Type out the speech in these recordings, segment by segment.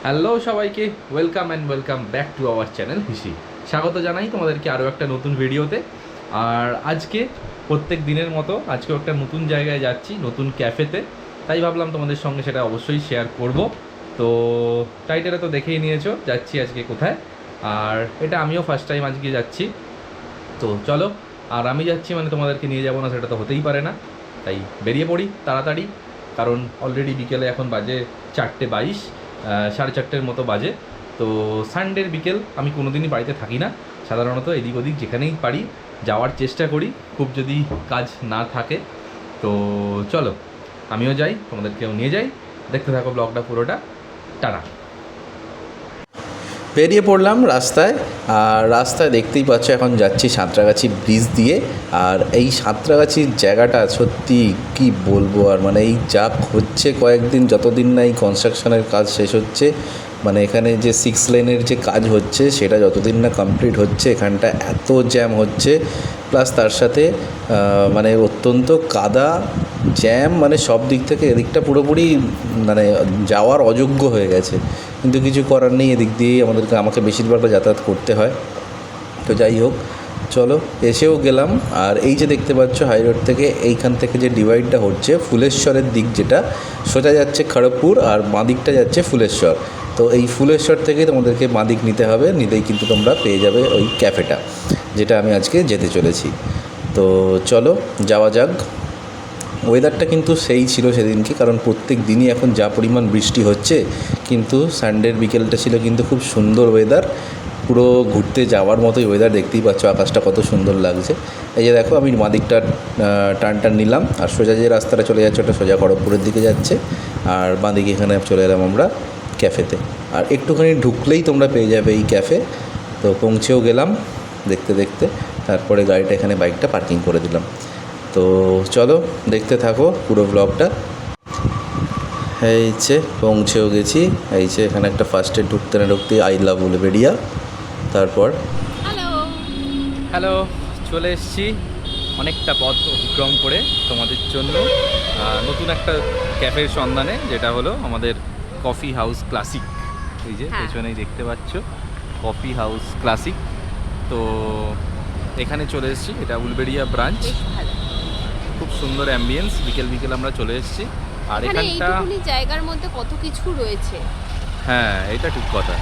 Hello সবাইকে, welcome and welcome back to our channel হিসি। স্বাগত জানাই তোমাদেরকে আরও একটা নতুন ভিডিওতে। আর আজকে প্রত্যেক দিনের মতো আজকেও একটা নতুন জায়গায় যাচ্ছি, নতুন ক্যাফেতে। তাই ভাবলাম তোমাদের সঙ্গে সেটা অবশ্যই শেয়ার করব। তো টাইটেলে তো দেখেই নিয়েছো যাচ্ছি আজকে কোথায়। আর এটা আমিও ফার্স্ট টাইম আজকে যাচ্ছি। তো চলো, আর আমি যাচ্ছি মানে তোমাদেরকে নিয়ে যাবো না সেটা তো হতেই পারে না। তাই বেরিয়ে পড়ি তাড়াতাড়ি, কারণ অলরেডি বিকেলে এখন বাজে 4:22, 4:30 মতো বাজে। তো সানডের বিকেল আমি কোনো দিনই বাড়িতে থাকি না, সাধারণত এদিক ওদিক যেখানেই পারি যাওয়ার চেষ্টা করি, খুব যদি কাজ না থাকে। তো চলো আমিও যাই, তোমাদেরকেও নিয়ে যাই, দেখতে থাকো ব্লগটা পুরোটা। টাটা। বেরিয়ে পড়লাম রাস্তায়। আর রাস্তায় দেখতেই পাচ্ছ এখন যাচ্ছি সাঁতরাগাছি ব্রিজ দিয়ে। আর এই সাঁতরাগাছির জায়গাটা সত্যি কি বলবো, আর মানে এই যা হচ্ছে কয়েকদিন, যতদিন না এই কনস্ট্রাকশনের কাজ শেষ হচ্ছে, মানে এখানে যে 6 লেনের যে কাজ হচ্ছে সেটা যতদিন না কমপ্লিট হচ্ছে এখানটা এত জ্যাম হচ্ছে। প্লাস তার সাথে মানে অত্যন্ত কাদা, জ্যাম, মানে সব দিক থেকে এদিকটা পুরোপুরি মানে যাওয়ার অযোগ্য হয়ে গেছে। কিন্তু কিছু করার নেই, এদিক দিয়েই আমাকে বেশিরভাগটা যাতায়াত করতে হয়। তো যাই হোক, চলো এসেও গেলাম। আর এই যে দেখতে পাচ্ছ হাইরোড থেকে এইখান থেকে যে ডিভাইডটা হচ্ছে ফুলেশ্বরের দিক, যেটা সোজা যাচ্ছে খড়গপুর আর বাঁ দিকটা যাচ্ছে ফুলেশ্বর। তো এই ফুলেশ্বর থেকেই তোমাদেরকে বাঁ দিক নিতে হবে, নিতেই কিন্তু তোমরা পেয়ে যাবে ওই ক্যাফেটা, যেটা আমি আজকে যেতে চলেছি। তো চলো যাওয়া যাক। ওয়েদারটা কিন্তু সেই ছিল সেদিনকে, কারণ প্রত্যেক দিনই এখন যা পরিমাণ বৃষ্টি হচ্ছে, কিন্তু সানডের বিকেলটা ছিল কিন্তু খুব সুন্দর ওয়েদার, পুরো ঘুরতে যাওয়ার মতোই ওয়েদার। দেখতেই পাচ্ছ আকাশটা কত সুন্দর লাগছে। এই যে দেখো, আমি মাদিকটা টান নিলাম, আর সোজা যে রাস্তাটা চলে যাচ্ছে ওটা সোজা খড়গপুরের দিকে যাচ্ছে। আর বাঁদিকে এখানে চলে এলাম আমরা ক্যাফেতে। আর একটুখানি ঢুকলেই তোমরা পেয়ে যাবে এই ক্যাফে। তো পৌঁছেও গেলাম দেখতে দেখতে। তারপরে গাড়িটা এখানে, বাইকটা পার্কিং করে দিলাম। তো চলো দেখতে থাকো পুরো ব্লগটা। এই যে পৌঁছেও গেছি। এই যে এখানে একটা ফার্স্টে ঢুকতে না ঢুকতে আই লাভ উলুবেড়িয়া। তারপর হ্যালো, চলে এসেছি অনেকটা পথ অতিক্রম করে তোমাদের জন্য নতুন একটা ক্যাফের সন্ধানে, যেটা হলো আমাদের কফি হাউস ক্লাসিক। এই যে পেছনেই দেখতে পাচ্ছ কফি হাউস ক্লাসিক। তো এখানে চলে এসেছি, এটা উলবেড়িয়া ব্রাঞ্চ। খুব সুন্দর অ্যাম্বিয়েন্স, বিকেল বিকেল আমরা চলে এসেছি। আর এখানটা জায়গার মধ্যে কত কিছু রয়েছে। হ্যাঁ, এটা ঠিক কথা।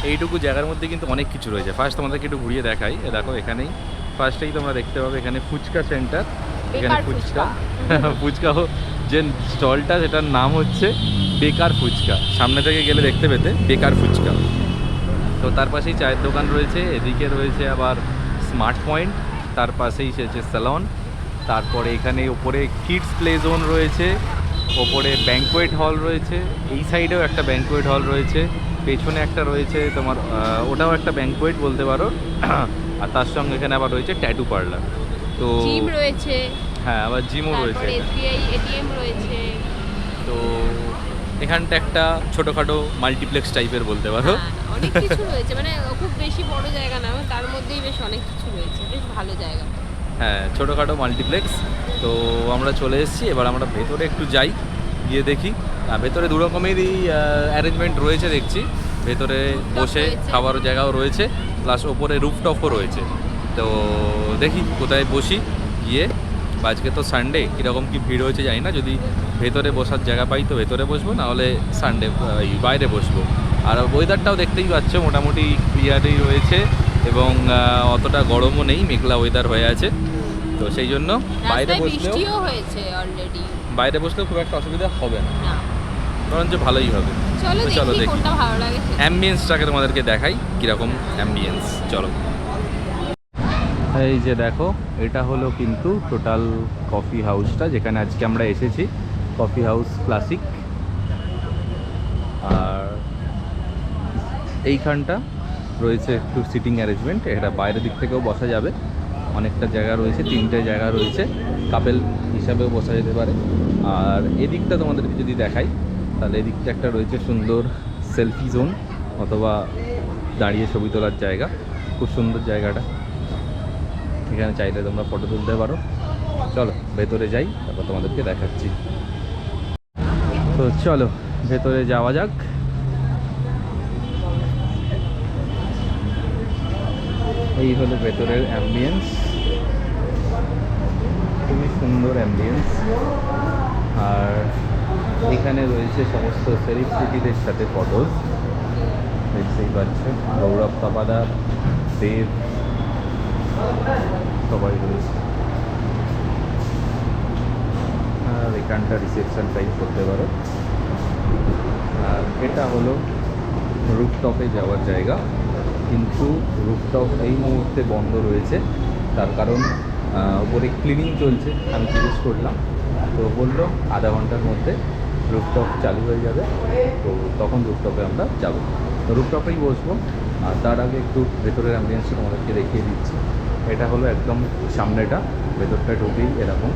এইটুকু জায়গার মধ্যে কিন্তু অনেক কিছু রয়েছে। ফার্স্ট তোমাদেরকে একটু ঘুরিয়ে দেখাই। দেখো এখানেই ফার্স্টেই তোমরা দেখতে পাবে এখানে ফুচকা সেন্টার। এখানে ফুচকা ফুচকা যে স্টলটা, সেটার নাম হচ্ছে বেকার ফুচকা। সামনে থেকে গেলে দেখতে পেতে বেকার ফুচকা। তো তার পাশেই চায়ের দোকান রয়েছে, এদিকে রয়েছে আবার স্মার্ট পয়েন্ট, তার পাশেই সেছে স্যালন। তারপরে এখানে ওপরে কিডস প্লে জোন রয়েছে, ওপরে ব্যাঙ্কোয়েট হল রয়েছে, এই সাইডেও একটা ব্যাঙ্কোয়েট হল রয়েছে, পেছনে একটা রয়েছে তোমার ওটাও একটা ব্যাঙ্কোয়েট বলতে পারো। আর তার সঙ্গে এখানে আবার রয়েছে ট্যাটু পার্লার। তো জিম রয়েছে, হ্যাঁ, আবার জিমও রয়েছে। এসবিআই এটিএম রয়েছে। তো এখানটা একটা ছোটোখাটো মাল্টিপ্লেক্স টাইপের বলতে পারো। অনেক কিছু রয়েছে, মানে খুব বেশি বড় জায়গা না, তার মধ্যেই বেশ অনেক কিছু রয়েছে, বেশ ভালো জায়গা। হ্যাঁ, ছোটোখাটো মাল্টিপ্লেক্স। তো আমরা চলে এসেছি, এবার আমরা ভেতরে একটু যাই, গিয়ে দেখি। ভেতরে দু রকমেরই অ্যারেঞ্জমেন্ট রয়েছে দেখছি। ভেতরে বসে খাওয়ার জায়গাও রয়েছে, প্লাস ওপরে রুফটপও রয়েছে। তো দেখি কোথায় বসি গিয়ে। আজকে তো সানডে, কীরকম কী ভিড় হয়েছে জানি না। যদি ভেতরে বসার জায়গা পাই তো ভেতরে বসবো, নাহলে সানডে বাইরে বসবো। আর ওয়েদারটাও দেখতেই পাচ্ছ মোটামুটি ক্লিয়ারই রয়েছে, এবং অতটা গরমও নেই, মেঘলা ওয়েদার হয়ে আছে। তো সেই জন্য বাইরে বসলেও হয়েছে অলরেডি, বাইরে বসলেও খুব একটা অসুবিধা হবে না, বরঞ্চ ভালোই হবে। চলো দেখি কোনটা ভালো লাগে। অ্যাম্বিয়েন্সটাকে তোমাদেরকে দেখাই কীরকম অ্যাম্বিয়েন্স। চলো, এই যে দেখো, এটা হলো কিন্তু টোটাল কফি হাউসটা, যেখানে আজকে আমরা এসেছি, কফি হাউস ক্লাসিক। আর এইখানটা রয়েছে একটু সিটিং অ্যারেঞ্জমেন্ট, এটা বাইরের দিক থেকেও বসা যাবে, অনেকটা জায়গা রয়েছে, 3টে জায়গা রয়েছে, কাপেল হিসাবেও বসা যেতে পারে। আর এদিকটা তোমাদেরকে যদি দেখাই, তাহলে এদিকটা একটা রয়েছে সুন্দর সেলফি জোন, অথবা দাঁড়িয়ে ছবি তোলার জায়গা। খুব সুন্দর জায়গাটা, এখানে চাইলে তোমরা ফটো তুলতে পারো। চলো ভেতরে যাই, তারপর তোমাদেরকে দেখাচ্ছি। তো চলো ভেতরে যাওয়া যাক। এই হলো ভেতরের অ্যাম্বিয়েন্স, খুবই সুন্দর অ্যাম্বিয়েন্স। আর এখানে রয়েছে সমস্ত সেলিব্রিটিদের সাথে ফটোজ, দেখতেই পাচ্ছ, গৌরব তাপাদার, দেব, সবাই রয়েছে। আর এখানটা রিসেপশন টাইপ করতে পারো। আর এটা হলো রুফটপে যাওয়ার জায়গা, কিন্তু রুফটপ এই মুহূর্তে বন্ধ রয়েছে, তার কারণ ওপরে ক্লিনিং চলছে। আমি জিজ্ঞেস করলাম, তো বললো আধা ঘন্টার মধ্যে রুফটপ চালু হয়ে যাবে, তো তখন রুফটপে আমরা যাব। তো রুফটপেই বসবো। আর তার আগে একটু ভেতরের অ্যাম্বিয়েন্সটা তোমাদেরকে দেখিয়ে দিচ্ছি। এটা হলো একদম সামনেটা, ভেতরটা ঢুকেই এরকম।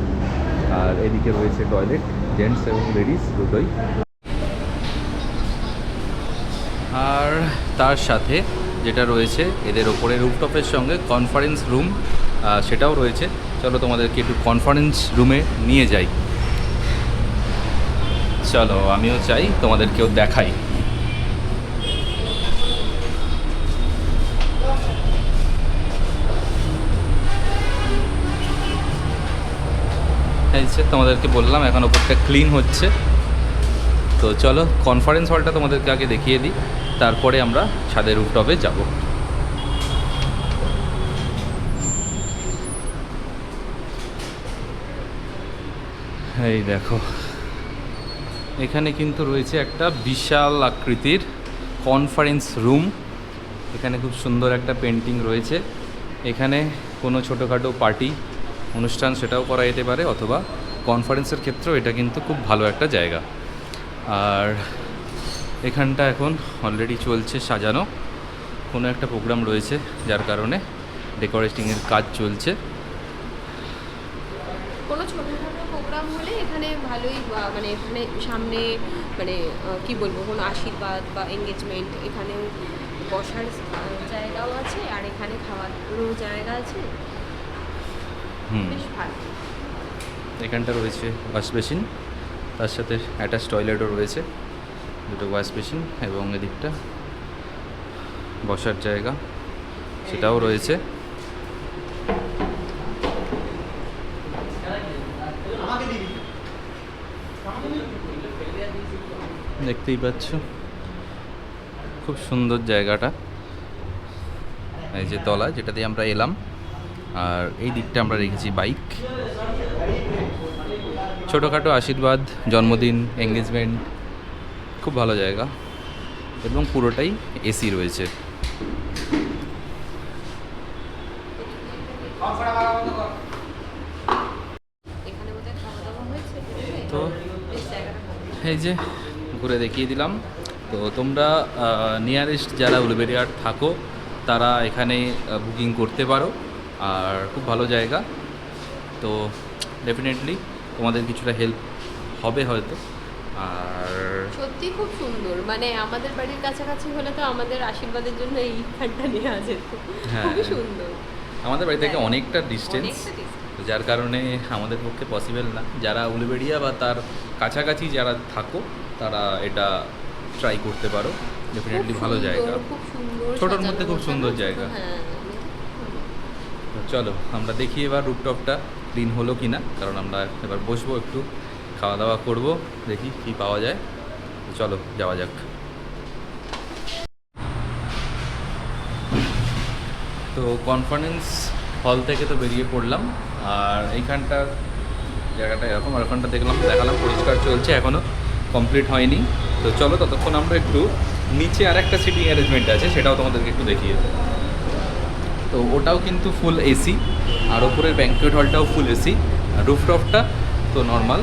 আর এদিকে রয়েছে টয়লেট, জেন্টস এবং লেডিস দুটোই। আর তার সাথে যেটা রয়েছে এদের ওপরে রুফটপের সঙ্গে কনফারেন্স রুম, সেটাও রয়েছে। চলো তোমাদেরকে একটু কনফারেন্স রুমে নিয়ে যাই। চলো, আমিও চাই তোমাদেরকেও দেখাই। এই যে তোমাদেরকে বললাম এখন ওপরটা ক্লিন হচ্ছে। তো চলো কনফারেন্স হলটা তোমাদেরকে আগে দেখিয়ে দিই, তারপরে আমরা ছাদের রুফটপে যাব। এই দেখো, এখানে কিন্তু রয়েছে একটা বিশাল আকৃতির কনফারেন্স রুম। এখানে খুব সুন্দর একটা পেন্টিং রয়েছে। এখানে কোনো ছোটোখাটো পার্টি অনুষ্ঠান সেটাও করা যেতে পারে, অথবা কনফারেন্সের ক্ষেত্রেও এটা কিন্তু খুব ভালো একটা জায়গা। আর এখানটা এখন অলরেডি চলছে সাজানো, কোনো একটা প্রোগ্রাম রয়েছে যার কারণে ডেকোরেটিংয়ের কাজ চলছে। কোনো ছোটোখাটো প্রোগ্রাম হলে এখানে ভালোই, মানে এখানে সামনে মানে কি বলবো, কোনো আশীর্বাদ বা এঙ্গেজমেন্ট, এখানেও বসার জায়গাও আছে, আর এখানে খাওয়ারও জায়গা আছে, বেশ ভালো। এখানটা রয়েছে ওয়াশ বেসিন, তার সাথে অ্যাটাচ টয়লেটও রয়েছে, দুটো ওয়াশ বেসিন, এবং এদিকটা বসার জায়গা সেটাও রয়েছে। দেখতেই পাচ্ছ খুব সুন্দর জায়গাটা। এই যে তলা যেটা দিয়ে আমরা এলাম, আর এই দিকটা আমরা রেখেছি বাইক। ছোটোখাটো আশীর্বাদ, জন্মদিন, এঙ্গেজমেন্ট, খুব ভালো জায়গা, এবং পুরোটাই এসি রয়েছে। তো এই যে ঘুরে দেখিয়ে দিলাম। তো তোমরা নিয়ারেস্ট যারা উলুবেড়িয়ার থাকো তারা এখানে বুকিং করতে পারো, আর খুব ভালো জায়গা। তো ডেফিনেটলি তোমাদের কিছুটা হেল্প হবে হয়তো। আর সত্যি খুব সুন্দর, মানে আমাদের বাড়ির কাছাকাছি হলে তো আমাদের আশীর্বাদের জন্য এইখানটা নেওয়া যেত। খুবই সুন্দর। আমাদের বাড়ি থেকে হ্যাঁ, অনেকটা ডিস্টেন্স, যার কারণে আমাদের পক্ষে পসিবল না। যারা উলুবেড়িয়া বা তার কাছাকাছি যারা থাকো তারা এটা ট্রাই করতে পারো, ডেফিনেটলি ভালো জায়গা, খুব সুন্দর, ছোটোর মধ্যে খুব সুন্দর জায়গা। হ্যাঁ। তো চলো আমরা দেখি এবার রুফটপটা ক্লিন হলো কি না, কারণ আমরা এবার বসবো, একটু খাওয়া দাওয়া করবো, দেখি কি পাওয়া যায়। তো চলো যাওয়া যাক। তো কনফারেন্স হল থেকে তো বেরিয়ে পড়লাম, আর এইখানটার জায়গাটা এরকম, আর ওখানটা দেখালাম পরিষ্কার চলছে, এখনও কমপ্লিট হয়নি। তো চলো ততক্ষণ আমরা একটু নিচে আর একটা সিটিং অ্যারেঞ্জমেন্ট আছে সেটাও তোমাদেরকে একটু দেখিয়ে দেবো। তো ওটাও কিন্তু ফুল এসি, আর ওপরের ব্যাঙ্কুয়েট হলটাও ফুল এসি। আর রুফটপটা তো নর্মাল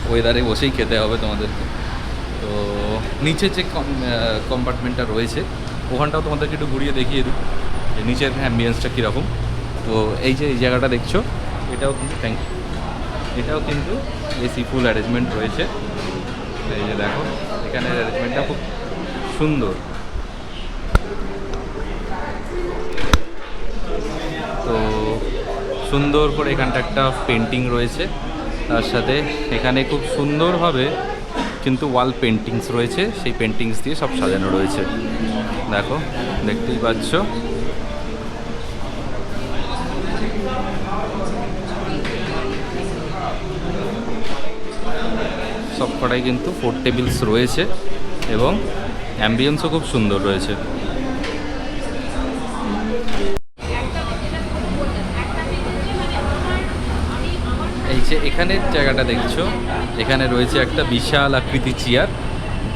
ওয়েদারে বসেই খেতে হবে তোমাদেরকে। তো নিচে যে কম্পার্টমেন্টটা রয়েছে ওখানটাও তোমাদেরকে একটু ঘুরিয়ে দেখিয়ে দিই যে নিচের অ্যাম্বিয়েন্সটা কীরকম। তো এই যে এই জায়গাটা দেখছো, এটাও কিন্তু এসি ফুল অ্যারেঞ্জমেন্ট রয়েছে। এই যে দেখো, এখানে অ্যারেঞ্জমেন্টটা খুব সুন্দর। তো সুন্দর করে এখানটা একটা পেন্টিং রয়েছে, তার সাথে এখানে খুব সুন্দরভাবে কিন্তু ওয়াল পেন্টিংস রয়েছে, সেই পেন্টিংস দিয়ে সব সাজানো রয়েছে। দেখো, দেখতেই পাচ্ছ। সবকটাই কিন্তু 4 টেবিলস রয়েছে এবং অ্যাম্বিয়েন্সও খুব সুন্দর রয়েছে। এই যে এখানের জায়গাটা দেখছো, এখানে রয়েছে একটা বিশাল আকৃতির চেয়ার,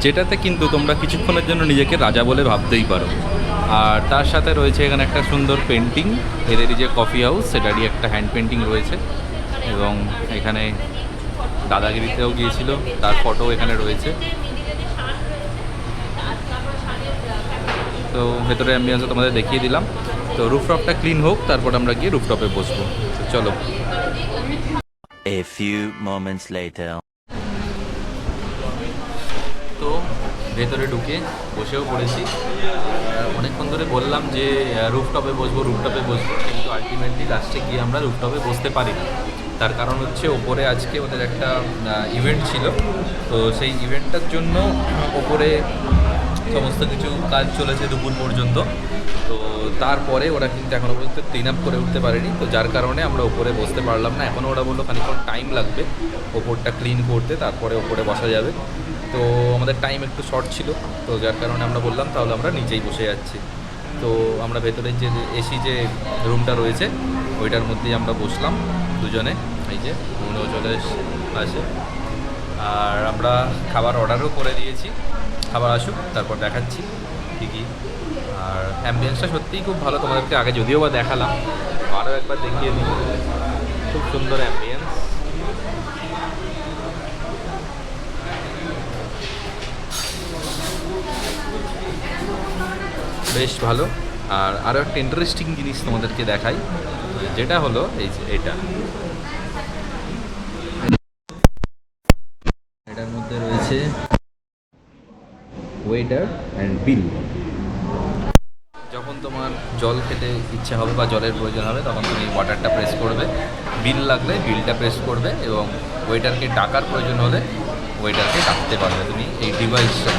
যেটাতে কিন্তু তোমরা কিছুক্ষণের জন্য নিজেকে রাজা বলে ভাবতেই পারো। আর তার সাথে রয়েছে এখানে একটা সুন্দর পেন্টিং, এদেরই যে কফি হাউস সেটারই একটা হ্যান্ড পেন্টিং রয়েছে। এবং এখানে দাদাগিরিতেও গিয়েছিল, তার ফটো এখানে রয়েছে। তো ভেতরে অ্যাম্বিয়েন্সও তোমাদের দেখিয়ে দিলাম। তো রুফটপটা ক্লিন হোক, তারপর আমরা গিয়ে রুফটপে বসবো। তো চলো। A few moments later. তো ভেতরে ঢুকে বসেও পড়েছি। অনেকক্ষণ ধরে বললাম যে রুফটপে বসবো, কিন্তু আলটিমেটলি লাস্টে গিয়ে আমরা রুফটপে বসতে পারি না। তার কারণ হচ্ছে ওপরে আজকে ওদের একটা ইভেন্ট ছিল, তো সেই ইভেন্টটার জন্য ওপরে সমস্ত কিছু কাজ চলেছে দুপুর পর্যন্ত। তো তারপরে ওরা কিন্তু এখনও পর্যন্ত ক্লিন আপ করে উঠতে পারেনি, তো যার কারণে আমরা ওপরে বসতে পারলাম না। এখনও ওরা বললো খানিকক্ষণ টাইম লাগবে ওপরটা ক্লিন করতে, তারপরে ওপরে বসা যাবে। তো আমাদের টাইম একটু শর্ট ছিল, তো যার কারণে আমরা বললাম তাহলে আমরা নিচেই বসে যাচ্ছি। তো আমরা ভেতরের যে এসি যে রুমটা রয়েছে ওইটার মধ্যেই আমরা বসলাম দুজনে। এই যে উনিও চলে আসে। আর আমরা খাবার অর্ডারও করে দিয়েছি, খাবার আসুক তারপর দেখাচ্ছি কী কী। আর অ্যাম্বিয়েন্সটা সত্যিই খুব ভালো, তোমাদেরকে আগে যদিও বা দেখালাম, আরও একবার দেখিয়ে দিই। খুব সুন্দর অ্যাম্বিয়েন্স। বেশ ভালো। আর আরও একটা ইন্টারেস্টিং জিনিস তোমাদেরকে দেখাই, যেটা হলো এই যে এটার মধ্যে রয়েছে ওয়েটার অ্যান্ড বিল। যখন তোমার জল খেতে ইচ্ছা হবে বা জলের প্রয়োজন হবে তখন তুমি ওয়াটারটা প্রেস করবে, বিল লাগলে বিলটা প্রেস করবে, এবং ওয়েটারকে ডাকার প্রয়োজন হলে ওয়েটারকে ডাকতে পারবে তুমি এই ডিভাইসটা।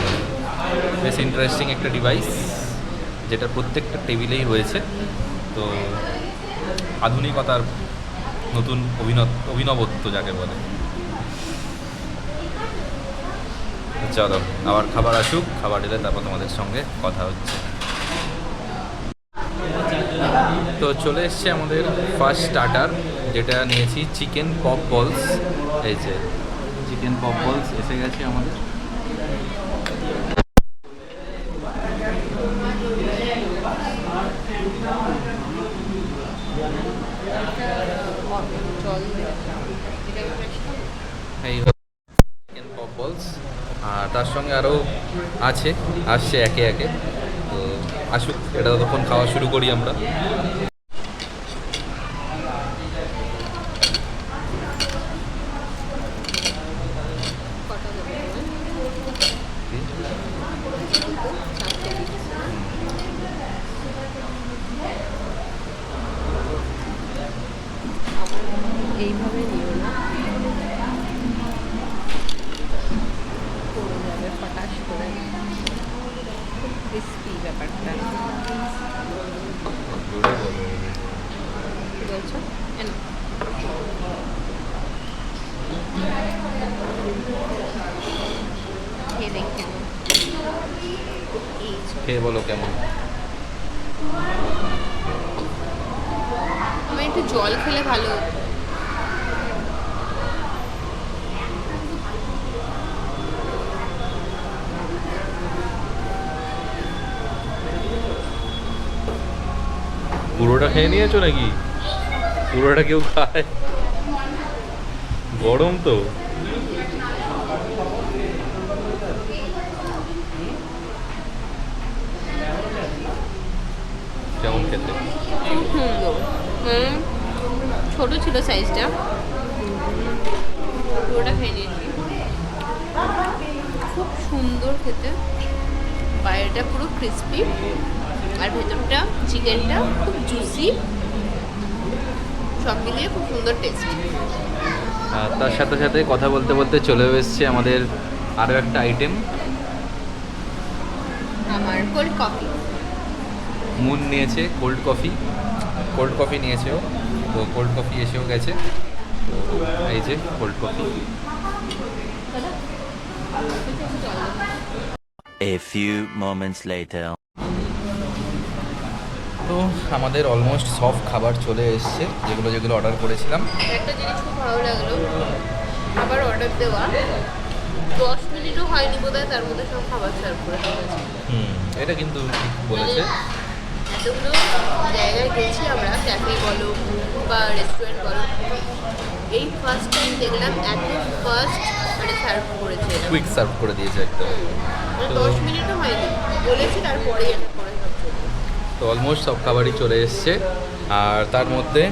বেশ ইন্টারেস্টিং একটা ডিভাইস, যেটা প্রত্যেকটা টেবিলেই রয়েছে। তো আধুনিকতার নতুন অভিনবত্ব যাকে বলে। চলো আবার খাবার আসুক, খাবার এলে তারপর তোমাদের সঙ্গে কথা হচ্ছে। তো চলে এসছে আমাদের ফার্স্ট স্টার্টার, যেটা নিয়েছি চিকেন পপ বলস। এই যে চিকেন পপ বলস এসে গেছে আমাদের। এই চিকেন পপ বলস, আর তার সঙ্গে আরও আসছে একে একে। তো আসুক, এটা তখন খাওয়া শুরু করি আমরা। এইভাবে নিও না, পড়ে যাবে ফটাস করে। খুব ক্রিস্পি ব্যাপারটা বলছো। খেয়ে দেখে খেয়ে বলো কেমন। আমার একটু জল খেলে ভালো। পুরোটা খেয়ে নিয়েছো নাকি? পুরোটা কেউ খায়? গরম তো। কেমন খেতে? ছোট ছিল সাইজটা, পুরোটা খেয়ে নিয়েছি। খুব সুন্দর খেতে, বাইরেটা পুরো ক্রিস্পি আর ভেতরটা চিকেনটা খুব জুসি, সব মিলিয়ে খুব সুন্দর টেস্ট। আর তার সাথে সাথে কথা বলতে বলতে চলে এসেছে আমাদের আরও একটা আইটেম, আমার কোল্ড কফি। মুন নিয়েছে কোল্ড কফি নিয়েছে ও। তো কোল্ড কফি এসেও গেছে। তো এই যে cold coffee. A few moments later. তো আমাদের অলমোস্ট সব খাবার চলে এসছে, যেগুলো অর্ডার করেছিলাম। একটা জিনিস খুব ভালো লাগলো, খাবার অর্ডার দেওয়া 10 মিনিটও হয়নি বোধহয়, তার মধ্যে সব খাবার সার্ভ করে দিয়েছে। এটা কিন্তু ঠিক বলেছে। এতগুলো জায়গায় গেছি আমরা, ক্যাফে বলো বা রেস্টুরেন্ট বলো, এই ফার্স্ট টাইম দেখলাম এত ফার্স্ট মানে সার্ভ করেছে এরা। কুইক সার্ভ করে দিয়েছে একদম। মানে 10 মিনিটও হয়নি, বলেছি তারপরেই একটা করে সব চলে এসেছে। তো অলমোস্ট সব খাবারই চলে এসছে। আর তার মধ্যে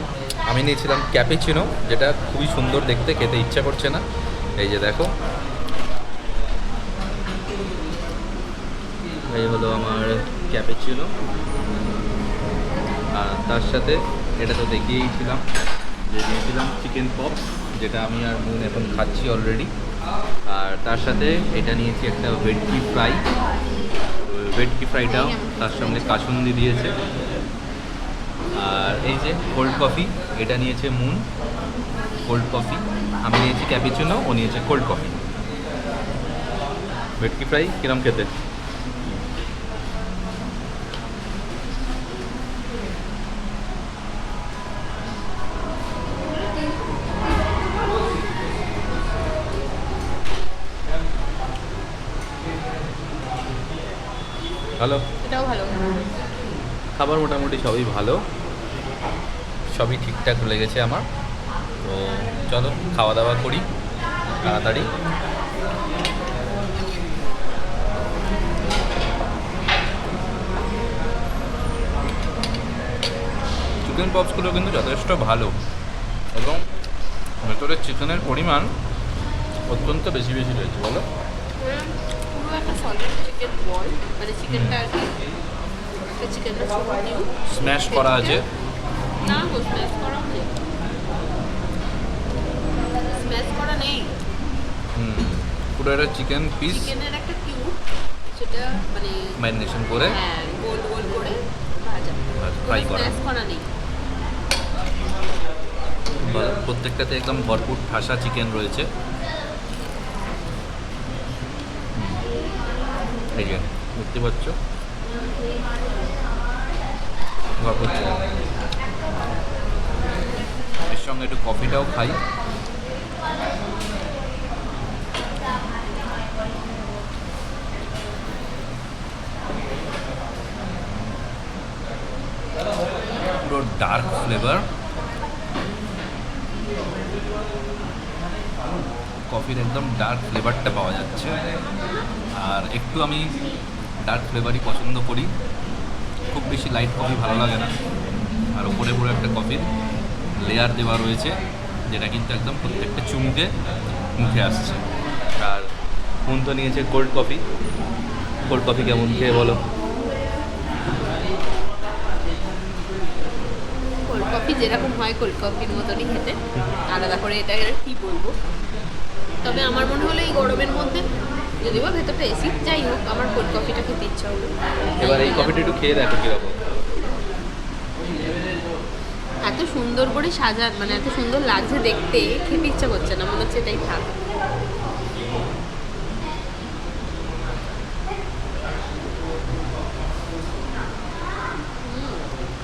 আমি নিয়েছিলাম ক্যাপিচিনো, যেটা খুবই সুন্দর দেখতে, খেতে ইচ্ছা করছে না। এই যে দেখো, এই হলো আমার ক্যাপিচিনো। আর তার সাথে এটা তো দেখিয়েইছিলাম যে নিয়েছিলাম চিকেন পপস, যেটা আমি আর মুন এখন খাচ্ছি অলরেডি। আর তার সাথে এটা নিয়েছি একটা ভেটকি ফ্রাই। ভেটকি ফ্রাইটাও তার সঙ্গে কাসুন্দি দিয়েছে। আর এই যে কোল্ড কফি, এটা নিয়েছে মুন কোল্ড কফি, আমি নিয়েছি ক্যাপিচিনো, ও নিয়েছে কোল্ড কফি। ভেটকি ফ্রাই কিরম খেতে? ভালো, এটাও ভালো। খাবার মোটামুটি সবই ভালো, সবই ঠিকঠাক লেগেছে আমার। তো চলো খাওয়া দাওয়া করি তাড়াতাড়ি। চিকেন পপসগুলো কিন্তু যথেষ্ট ভালো, এবং ভেতরে চিকেনের পরিমাণ অত্যন্ত বেশি বেশি রয়েছে। বলো, পুরো একটা সলিড চিকেন বল, মানে চিকেনটা আর কি, একটা চিকেনটা ছোট নিউ স্ম্যাশ করা আছে। না গো, স্ম্যাশ করা নেই, স্ম্যাশ করা নেই। পুরো একটা চিকেন পিস চিকেনের একটা কিউব, সেটা মানে ম্যারিনেশন করে হ্যাঁ গোল গোল করে ভাজা, ফ্রাই করা। স্ম্যাশ করা নেই। প্রত্যেকটাতে একদম ভরপুর ঠাসা চিকেন রয়েছে। এই যে দেখতে পাচ্ছ, ভরপুর চিকেন। এর সঙ্গে একটু কফিটাও খাই। পুরো ডার্ক ফ্লেভার, কফির একদম ডার্ক ফ্লেভারটা পাওয়া যাচ্ছে। আর একটু আমি ডার্ক ফ্লেভারই পছন্দ করি, খুব বেশি লাইট কফি ভালো লাগে না। আর ওপরে পুরো একটা কফির লেয়ার দেওয়া রয়েছে, যেটা কিন্তু একদম প্রত্যেকটা চুমুকে মুখে আসছে। আর কোন তো নিয়েছে কোল্ড কফি। কোল্ড কফি কেমন খেয়ে বলো? কোল্ড কফি যেরকম হয় কোল্ড কফির মতনই খেতে, আলাদা করে এটা কি বলবো। তবে আমার মনে হলো এই গরমের মধ্যে, যদি বা ভেতরটা এসি, যাই হোক আমার কোল্ড কফিটা খেতে ইচ্ছা হলো। এবার এই কফিটা একটু খেয়ে দেখো কীরকম। এত সুন্দর করে সাজান, মানে এত সুন্দর লাগছে দেখতে, খেতে ইচ্ছা করছে না, মনে হচ্ছে এটাই থাক।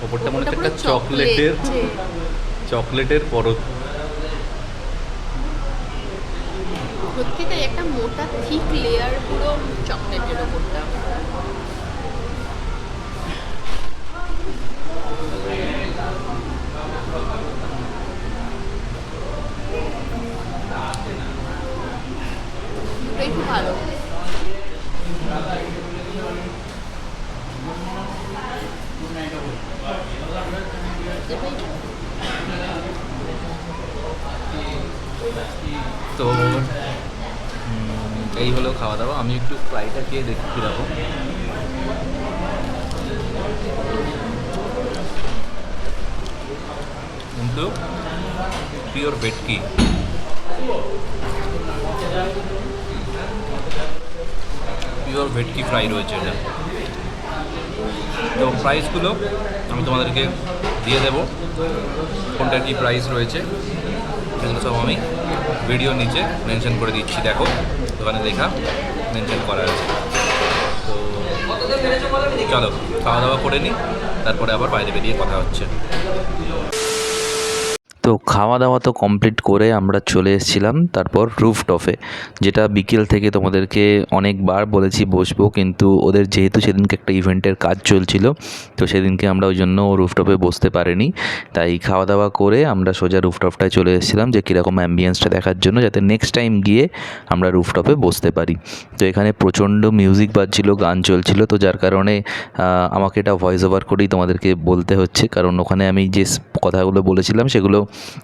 ওপরটা মনে হচ্ছে পুরো একটা চকলেটের পরত। সত্যি তাই, একটা মোটা থিক লেয়ার পুরো চকলেটের ওপরটা। দুটোই খুব ভালো। তো এই হলো খাওয়া দাওয়া। আমি একটু ফ্রাইটা খেয়ে দেখি কীরকম। কিন্তু পিওর ভেটকি, পিওর ভেটকি ফ্রাই রয়েছে এটা। তো প্রাইসগুলো আমি তোমাদেরকে দিয়ে দেবো, কোনটার কী প্রাইস রয়েছে। এগুলো সব আমি ভিডিও নিচে মেনশন করে দিচ্ছি, দেখো ওখানে লেখা মেনশন করা আছে। তো চলো খাওয়া দাওয়া করে নিই, তারপরে আবার বাইরে বেরিয়ে কথা হচ্ছে। তো খাওয়া দাওয়া তো কমপ্লিট করে আমরা চলে এসেছিলাম তারপর রুফটপে, যেটা বিকেল থেকে তোমাদেরকে অনেকবার বলেছি বসবো, কিন্তু ওদের যেহেতু সেদিনকে একটা ইভেন্টের কাজ চলছিল, তো সেদিনকে আমরা ওই জন্য রুফটপে বসতে পারিনি। তাই খাওয়া দাওয়া করে আমরা সোজা রুফটপটায় চলে এসেছিলাম যে কীরকম অ্যাম্বিয়েন্সটা দেখার জন্য, যাতে নেক্সট টাইম গিয়ে আমরা রুফটপে বসতে পারি। তো এখানে প্রচণ্ড মিউজিক বাজছিল, গান চলছিল, তো যার কারণে আমাকে এটা ভয়েস ওভার করেই তোমাদেরকে বলতে হচ্ছে, কারণ ওখানে আমি যে কথাগুলো বলেছিলাম সেগুলো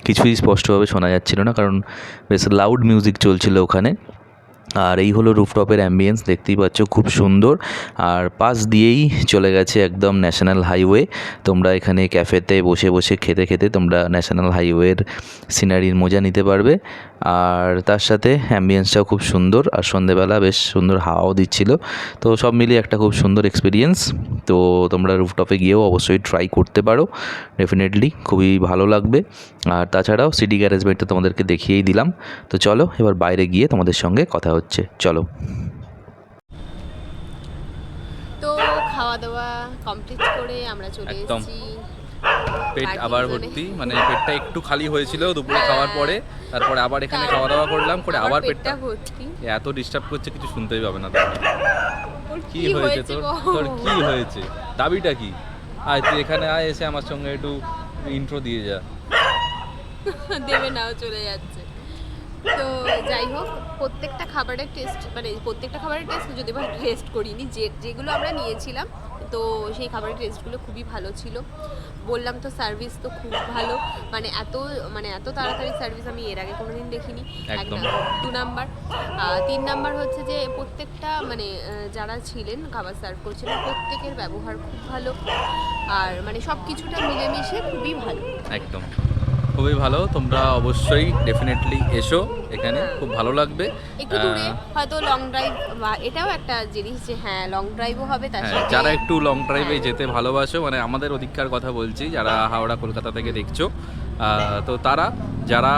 কিছুই স্পষ্টভাবে শোনা যাচ্ছিল না, কারণ বেশ লাউড মিউজিক চলছিল ওখানে। আর এই হলো রুফটপের অ্যাম্বিয়েন্স, দেখতেই পাচ্ছ খুব সুন্দর। আর পাশ দিয়েই চলে গেছে একদম ন্যাশনাল হাইওয়ে। তোমরা এখানে ক্যাফেতে বসে বসে খেতে খেতে তোমরা ন্যাশনাল হাইওয়ের সিনারির মজা নিতে পারবে। আর তার সাথে অ্যাম্বিয়েন্সটাও খুব সুন্দর, আর সন্ধেবেলা বেশ সুন্দর হাওয়াও দিচ্ছিল। তো সব মিলিয়ে একটা খুব সুন্দর এক্সপিরিয়েন্স। তো তোমরা রুফটপে গিয়েও অবশ্যই ট্রাই করতে পারো, ডেফিনেটলি খুবই ভালো লাগবে। আর তাছাড়াও সিটি গ্যারেজ বাইকটা তোমাদেরকে দেখিয়েই দিলাম। তো চলো এবার বাইরে গিয়ে তোমাদের সঙ্গে কথা হচ্ছে, চলো। তো খাওয়া দাওয়া কমপ্লিট করে আমরা চলে একদম। এসেছি পেট parking আবার zone-এ। ভর্তি, মানে পেটটা একটু খালি হয়েছিল দুপুরে খাওয়ার পরে, তারপরে আবার এখানে খাওয়া দাওয়া করলাম, করে আবার পেটটা ভর্তি। এত ডিস্টার্ব করছে, কিছু শুনতেই পাবে না তোমরা। ওর কি হয়েছে তোর? তোর কি হয়েছে? দাবিটা কি? আয় তুই এখানে আয়, এসে আমার সঙ্গে একটু ইন্ট্রো দিয়ে যা। দেবে নাও, চলে যাচ্ছে। তো যাই হোক, প্রত্যেকটা খাবারের টেস্ট যদি বা টেস্ট করিনি, যেগুলো আমরা নিয়েছিলাম, তো সেই খাবারের টেস্টগুলো খুবই ভালো ছিল। বললাম তো, সার্ভিস তো খুব ভালো, মানে এত তাড়াতাড়ি সার্ভিস আমি এর আগে কোনোদিন দেখিনি। একদম। 2 নাম্বার। 3 নাম্বার হচ্ছে যে প্রত্যেকটা মানে যারা ছিলেন খাবার সার্ভ করছিলেন, প্রত্যেকের ব্যবহার খুব ভালো, আর মানে সব কিছুটা মিলেমিশে খুবই ভালো। একদম খুবই ভালো, তোমরা অবশ্যই ডেফিনেটলি এসো এখানে, খুব ভালো লাগবে। একটু দূরে হয়তো লং ড্রাইভ, বা এটাও একটা জিনিস যে হ্যাঁ লং ড্রাইভও হবে তার হ্যাঁ, সাথে। যারা একটু লং ড্রাইভে হ্যাঁ। যেতে ভালোবাসো, মানে আমাদের ওদিককার কথা বলছি, যারা হাওড়া কলকাতা থেকে দেখছো, তো তারা যারা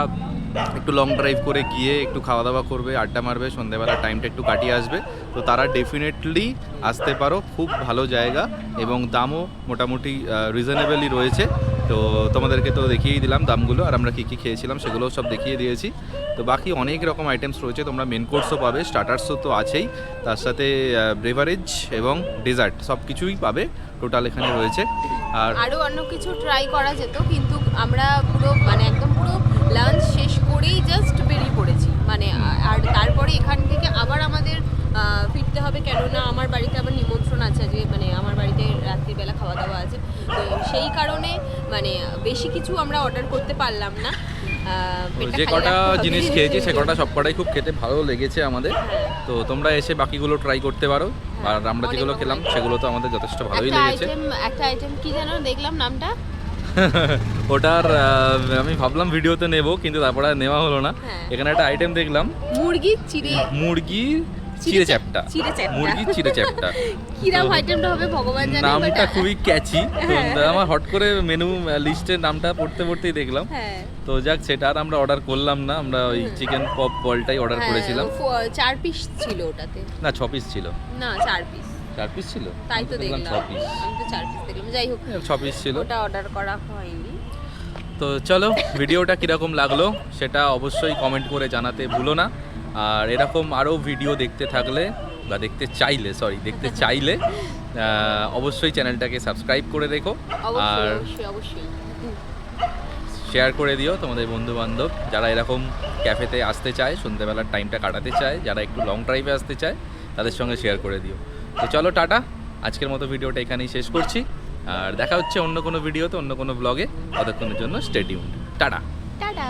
একটু লং ড্রাইভ করে গিয়ে একটু খাওয়া দাওয়া করবে, আড্ডা মারবে, সন্ধ্যেবেলা টাইমটা একটু কাটিয়ে আসবে, তো তারা ডেফিনেটলি আসতে পারো। খুব ভালো জায়গা এবং দামও মোটামুটি রিজনেবলই রয়েছে। তো তোমাদেরকে তো দেখিয়েই দিলাম দামগুলো, আর আমরা কী কী খেয়েছিলাম সেগুলোও সব দেখিয়ে দিয়েছি। তো বাকি অনেক রকম আইটেমস রয়েছে, তোমরা মেন কোর্সও পাবে, স্টার্টার্সও তো আছেই, তার সাথে ব্রেভারেজ এবং ডেজার্ট সব কিছুই পাবে, টোটাল এখানে রয়েছে। আর আরও অন্য কিছু ট্রাই করা যেত, কিন্তু আমরা পুরো মানে একদম পুরো লাঞ্চ শেষ করেই জাস্ট বেরিয়ে পড়েছি, মানে আর তারপরে এখান থেকে আবার আমাদের ফিরতে হবে, কেননা আমার বাড়িতে আবার নিমন্ত্রণ আছে, যে মানে আমার বাড়িতে রাত্রিবেলা খাওয়া দাওয়া আছে। তো সেই কারণে মানে বেশি কিছু আমরা অর্ডার করতে পারলাম না। পেটটা যে খালি কটা রাখতে হবে। জিনিস খেয়েছি সে কটা সব কটাই খুব খেতে ভালো লেগেছে আমাদের। তো তোমরা এসে বাকিগুলো ট্রাই করতে পারো, আর আমরা অনেক যেগুলো রকম খেলাম item। সেগুলো তো আমাদের যথেষ্ট ভালোই লেগেছে। একটা আইটেম কি যেন দেখলাম নামটা, ওটার আমি ভাবলাম ভিডিওতে নেব, কিন্তু তারপরে আর নেওয়া হলো না। হ্যাঁ। এখানে একটা আইটেম দেখলাম, মুরগির চিড়ে চিড়ে চ্যাপ্টা। চিড়ে চ্যাপ্টা। মুরগির চিড়ে চ্যাপ্টা। কিরাম তো আইটেমটা হবে ভগবান জানে, নামটা but- খুবই ক্যাচি, তো হ্যাঁ। আমার হট করে মেনু লিস্টের নামটা পড়তেই দেখলাম। হ্যাঁ। তো যাক, সেটা আর আমরা অর্ডার করলাম না, আমরা ওই চিকেন পপ বলটাই অর্ডার হ্যাঁ, করেছিলাম। 4 পিস ছিল ওটাতে, না 6 পিস ছিল। না 4 পিস, 4 পিস ছিল, তাই তো আমি দেখলাম। 6 পিস। আমি তো 4 পিস দেখলাম, যাই হোক 6 পিস ছিল। ওটা অর্ডার করা হয়নি। তো চলো, ভিডিওটা কীরকম লাগলো সেটা অবশ্যই কমেন্ট করে জানাতে ভুলো না। আর এরকম আরও ভিডিও দেখতে দেখতে চাইলে অবশ্যই চ্যানেলটাকে সাবস্ক্রাইব করে রেখো, আর অবশ্যই শেয়ার করে দিও তোমাদের বন্ধু বান্ধব যারা এরকম ক্যাফেতে আসতে চায়, সন্ধ্যেবেলার টাইমটা কাটাতে চায়, যারা একটু লং ড্রাইভে আসতে চায়, তাদের সঙ্গে শেয়ার করে দিও। তো চলো টাটা, আজকের মতো ভিডিওটা এখানেই শেষ করছি, আর দেখা হচ্ছে অন্য কোনো ভিডিওতে, অন্য কোনো ব্লগে। ততক্ষণের জন্য স্টে টিউনড। টাটা। টাটা।